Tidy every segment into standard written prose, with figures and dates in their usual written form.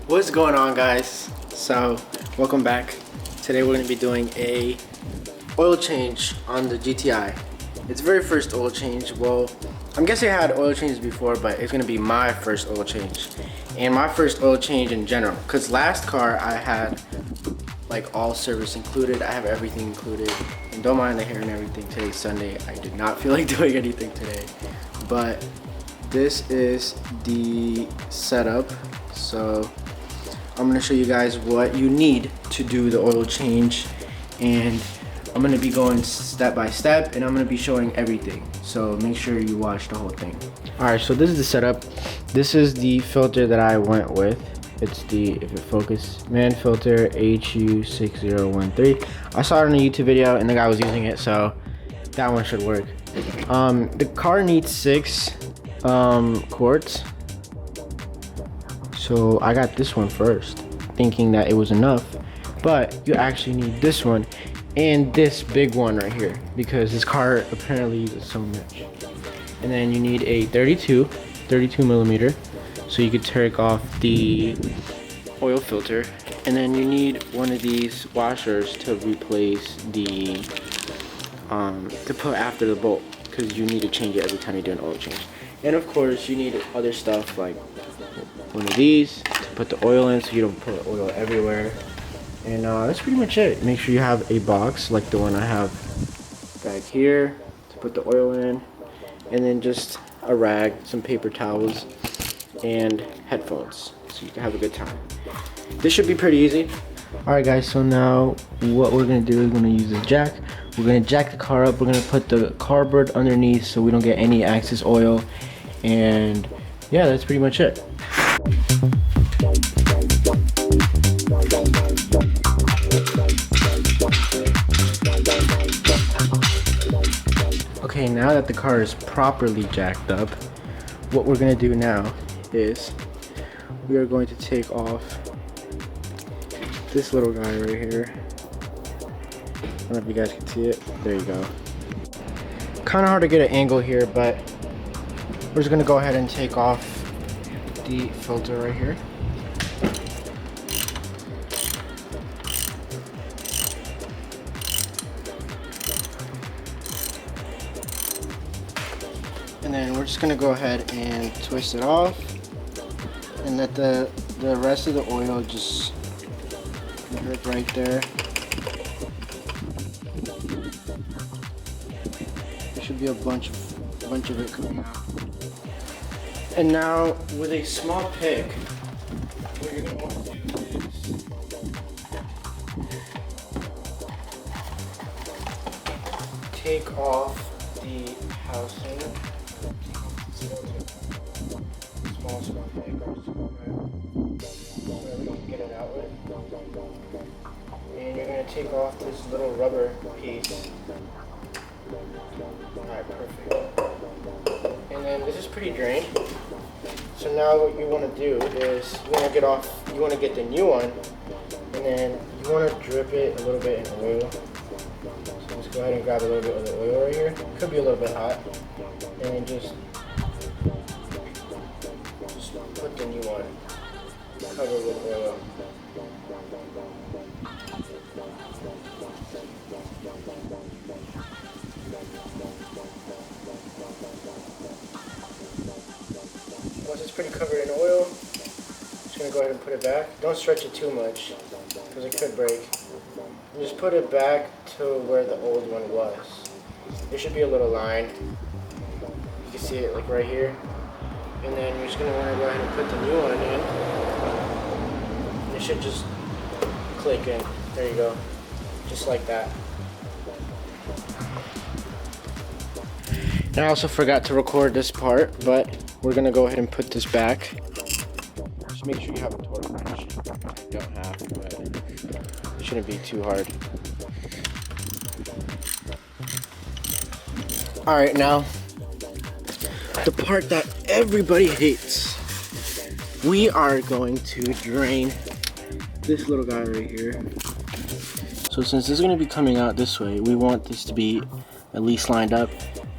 What's going on, guys? So welcome back. Today we're going to be doing a oil change on the GTI. It's the very first oil change. Well, I'm guessing I had oil changes before, but it's going to be my first oil change and my first oil change in general, because last car I had like all service included. I have everything included, and don't mind the hair and everything. Today's Sunday. I did not feel like doing anything today, but this is the setup. So I'm gonna show you guys what you need to do the oil change, and I'm gonna be going step by step, and I'm gonna be showing everything. So make sure you watch the whole thing. All right, so this is the setup. This is the filter that I went with. It's the, if it focus, man filter HU6013. I saw it in a YouTube video and the guy was using it, so that one should work. The car needs 6 quarts. So I got this one first, thinking that it was enough, but you actually need this one and this big one right here, because this car apparently uses so much. And then you need a 32 millimeter, so you could take off the oil filter. And then you need one of these washers to replace the, to put after the bolt, because you need to change it every time you do an oil change. And of course you need other stuff like one of these to put the oil in, so you don't put oil everywhere. And that's pretty much it. Make sure you have a box like the one I have back here to put the oil in, and then just a rag, some paper towels, and headphones, so you can have a good time. This should be pretty easy. Alright guys, so now what we're going to do is we're going to use a jack. We're going to jack the car up. We're going to put the carburetor underneath so we don't get any excess oil. And yeah, that's pretty much it. Okay, now that the car is properly jacked up, what we're going to do now is we are going to take off this little guy right here. I don't know if you guys can see it. There you go. Kind of hard to get an angle here, but we're just going to go ahead and take off the filter right here. And then we're just going to go ahead and twist it off and let the rest of the oil just drip right there. There should be a bunch of it coming out. And now with a small pick, what you're going to want to do is take off the housing. Small pick, so we can get it out with. And you're going to take off this little rubber piece. Alright, perfect. And then this is pretty drained. So now what you want to do is you want to get the new one, and then you want to drip it a little bit in oil. So just go ahead and grab a little bit of the oil right here. It could be a little bit hot. And then just put the new one, cover with oil. Once it's pretty covered in oil, just going to go ahead and put it back. Don't stretch it too much, because it could break. And just put it back to where the old one was. There should be a little line. You can see it like right here. And then you're just going to want to go ahead and put the new one in. It should just click in. There you go. Just like that. And I also forgot to record this part, but we're going to go ahead and put this back. Just make sure you have a torque wrench. You don't have, but it shouldn't be too hard. Alright, now the part that everybody hates. We are going to drain this little guy right here. So since this is going to be coming out this way, we want this to be at least lined up.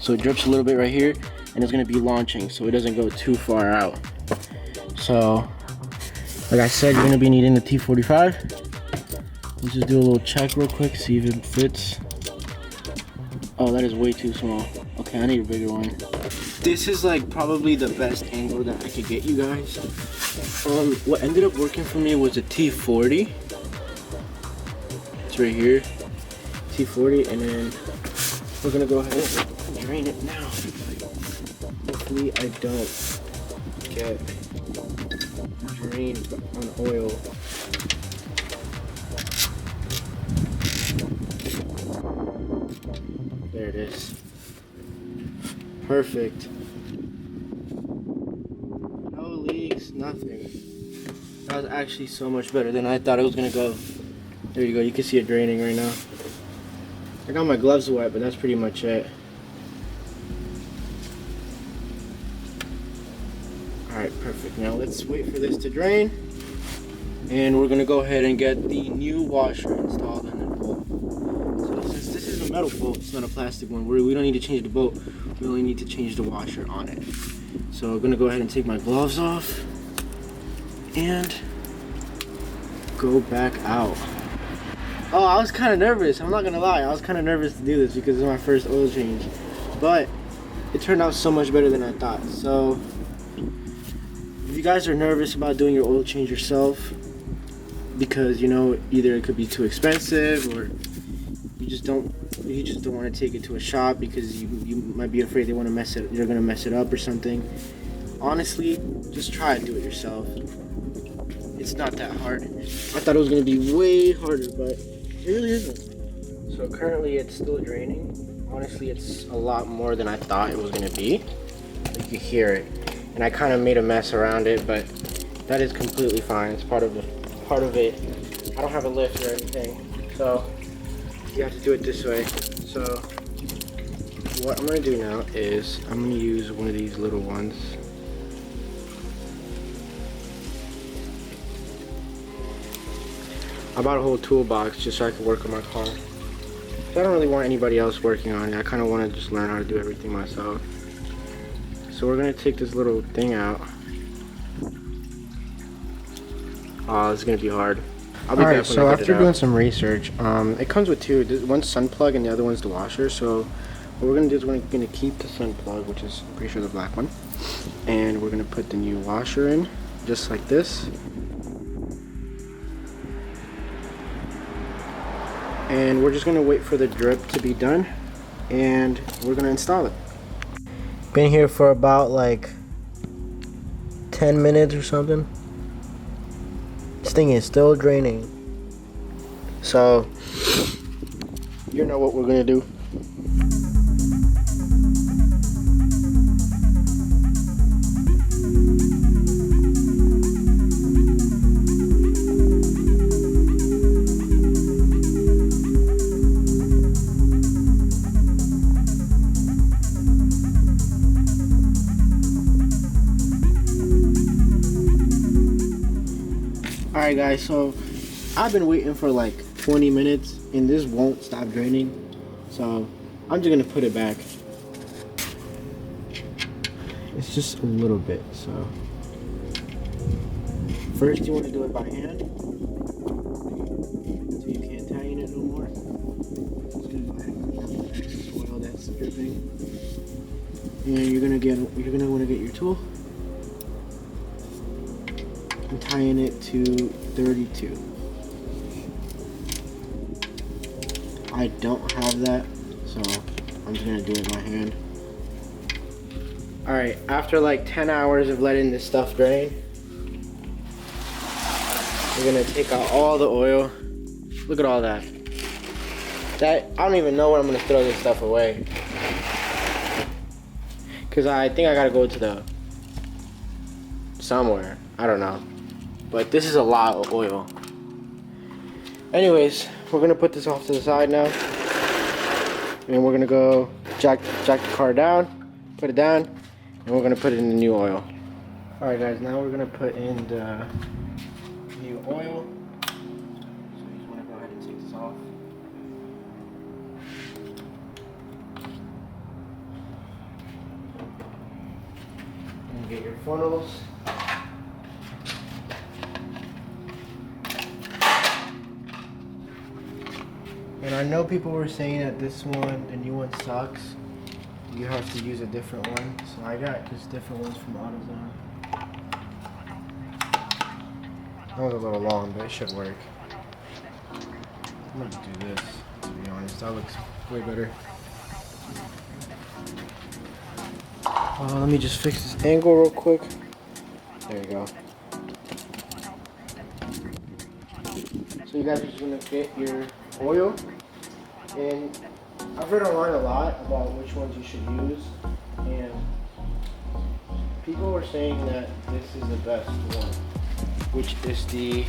So it drips a little bit right here, and it's going to be launching so it doesn't go too far out. So Like I said, you're gonna be needing the T45. Let's just do a little check real quick, see if it fits. Oh, that is way too small. Okay, I need a bigger one. This is like probably the best angle that I could get you guys. What ended up working for me was a T40. It's right here, T40, and then we're gonna go ahead and drain it now. Hopefully I don't get drained on oil. There it is. Perfect. No leaks, nothing. That was actually so much better than I thought it was gonna go. There you go, you can see it draining right now. I got my gloves wet, but that's pretty much it. Alright, perfect. Now let's wait for this to drain. And we're gonna go ahead and get the new washer installed in the bolt. So since this is a metal bolt, it's not a plastic one, we don't need to change the bolt. We only need to change the washer on it. So I'm gonna go ahead and take my gloves off and go back out. Oh, I was kind of nervous. I'm not gonna lie. I was kind of nervous to do this because it's my first oil change, but it turned out so much better than I thought. So if you guys are nervous about doing your oil change yourself because you know either it could be too expensive or you just don't want to take it to a shop because you might be afraid you're gonna mess it up or something, honestly, just try and do it yourself. It's not that hard. I thought it was gonna be way harder, but it really isn't. So currently it's still draining. Honestly, it's a lot more than I thought it was gonna be. You can hear it. And I kind of made a mess around it, but that is completely fine. It's part of it. I don't have a lift or anything, so you have to do it this way. So what I'm gonna do now is I'm gonna use one of these little ones. I bought a whole toolbox just so I could work on my car. So I don't really want anybody else working on it. I kind of want to just learn how to do everything myself. So we're gonna take this little thing out. Oh, this is gonna be hard. I'll be back when I get it out. So after doing some research, it comes with two. One's sun plug and the other one's the washer. So what we're gonna do is we're gonna keep the sun plug, which is I'm pretty sure the black one, and we're gonna put the new washer in, just like this. And we're just gonna wait for the drip to be done, and we're gonna install it. Been here for about like 10 minutes or something. This thing is still draining. So you know what we're gonna do. Alright guys, so I've been waiting for like 20 minutes and this won't stop draining. So I'm just gonna put it back. It's just a little bit, so first you want to do it by hand. So you can't tighten it no more. Just gonna go ahead and remove the excess oil that's dripping. And you're gonna want to get your tool. I'm tying it to 32. I don't have that, so I'm just gonna do it by hand. Alright, after like 10 hours of letting this stuff drain, we're gonna take out all the oil. Look at all that. I don't even know when I'm gonna throw this stuff away. Cause I think I gotta go to somewhere. I don't know. But this is a lot of oil. Anyways, we're gonna put this off to the side now. And we're gonna go jack the car down, put it down, and we're gonna put it in the new oil. Alright guys, now we're gonna put in the new oil. So you just wanna go ahead and take this off. And get your funnels. And I know people were saying that this one, the new one, sucks. You have to use a different one. So I got just different ones from AutoZone. That was a little long, but it should work. I'm gonna do this, to be honest. That looks way better. Let me just fix this angle real quick. There you go. So you guys are just gonna get your oil, and I've read online a lot about which ones you should use, and people were saying that this is the best one, which is the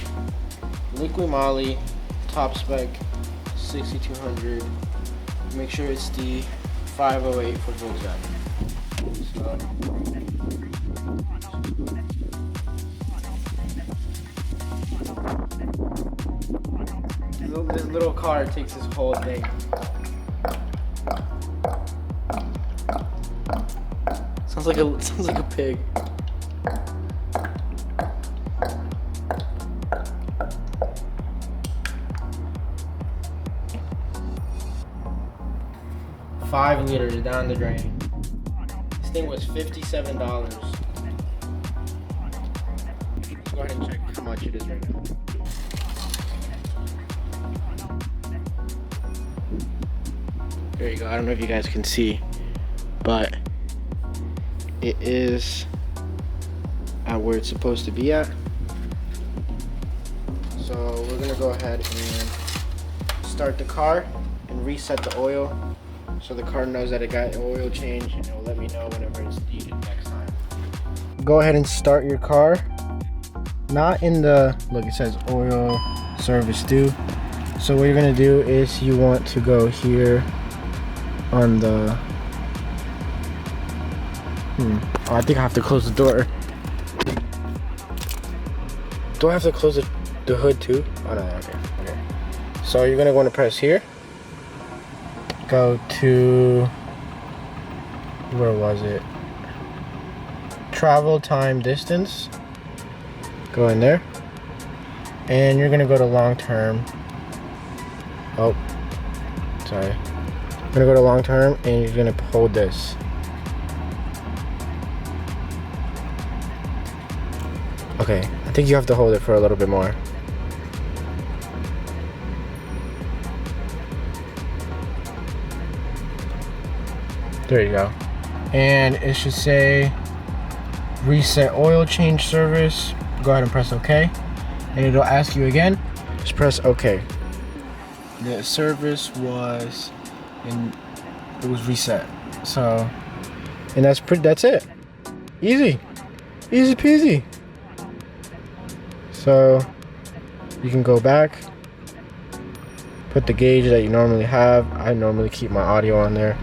Liqui Moly Top Spec 6200. Make sure it's the 508 for Volkswagen. So, this little car takes this whole thing. Sounds like a pig. $5 down the drain. This thing was $57. Let's go ahead and check how much it is right now. There you go. I don't know if you guys can see, but it is at where it's supposed to be at. So we're gonna go ahead and start the car and reset the oil, so the car knows that it got an oil change, and it will let me know whenever it's needed next time. Go ahead and start your car. Not in the, look, it says oil service due. So what you're gonna do is you want to go here on the, oh, I think I have to close the door. Do I have to close the hood too? Oh no, okay. So you're gonna want to press here. Go to, where was it? Travel time distance. Go in there. And you're gonna go to long term. Oh, sorry. I'm gonna go to long term, and you're gonna hold this. Okay, I think you have to hold it for a little bit more. There you go. And it should say reset oil change service. Go ahead and press OK. And it'll ask you again. Just press OK. The service was it was reset. So, and that's it. Easy peasy. So you can go back, put the gauge that you normally have. I normally keep my audio on there,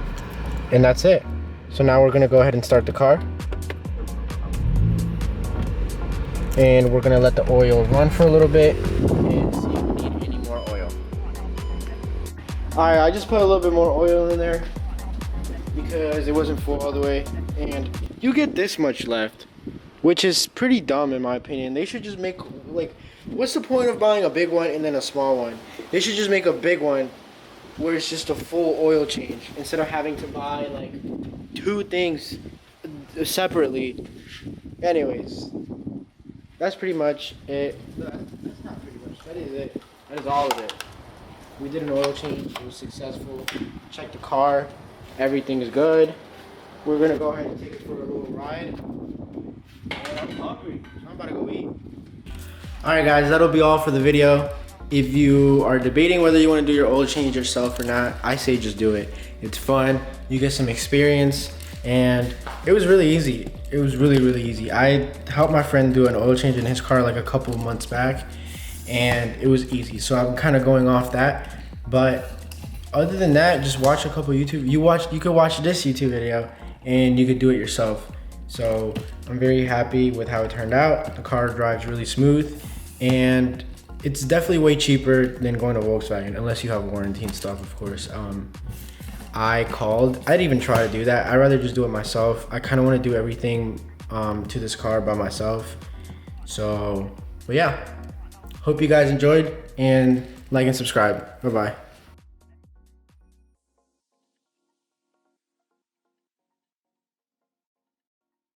and that's it. So now we're gonna go ahead and start the car, and we're gonna let the oil run for a little bit and see if we need any more oil. Alright, I just put a little bit more oil in there because it wasn't full all the way, and you get this much left, which is pretty dumb in my opinion. They should just make, like, what's the point of buying a big one and then a small one? They should just make a big one where it's just a full oil change instead of having to buy like two things separately. Anyways, that's pretty much it. That's not pretty much, that is it. That is all of it. We did an oil change, it was successful. Check the car, everything is good. We're gonna go ahead and take it for a little ride. And I'm hungry, so I'm about to go eat. Alright guys, that'll be all for the video. If you are debating whether you want to do your oil change yourself or not, I say just do it. It's fun, you get some experience, and it was really easy. It was really easy. I helped my friend do an oil change in his car like a couple of months back, and it was easy. So I'm kind of going off that, but other than that, just watch a couple YouTube. You could watch this YouTube video and you could do it yourself. So I'm very happy with how it turned out. The car drives really smooth, and it's definitely way cheaper than going to Volkswagen, unless you have warranty and stuff, of course. I didn't even try to do that. I'd rather just do it myself. I kind of want to do everything to this car by myself. So, but yeah, hope you guys enjoyed, and like and subscribe. Bye-bye.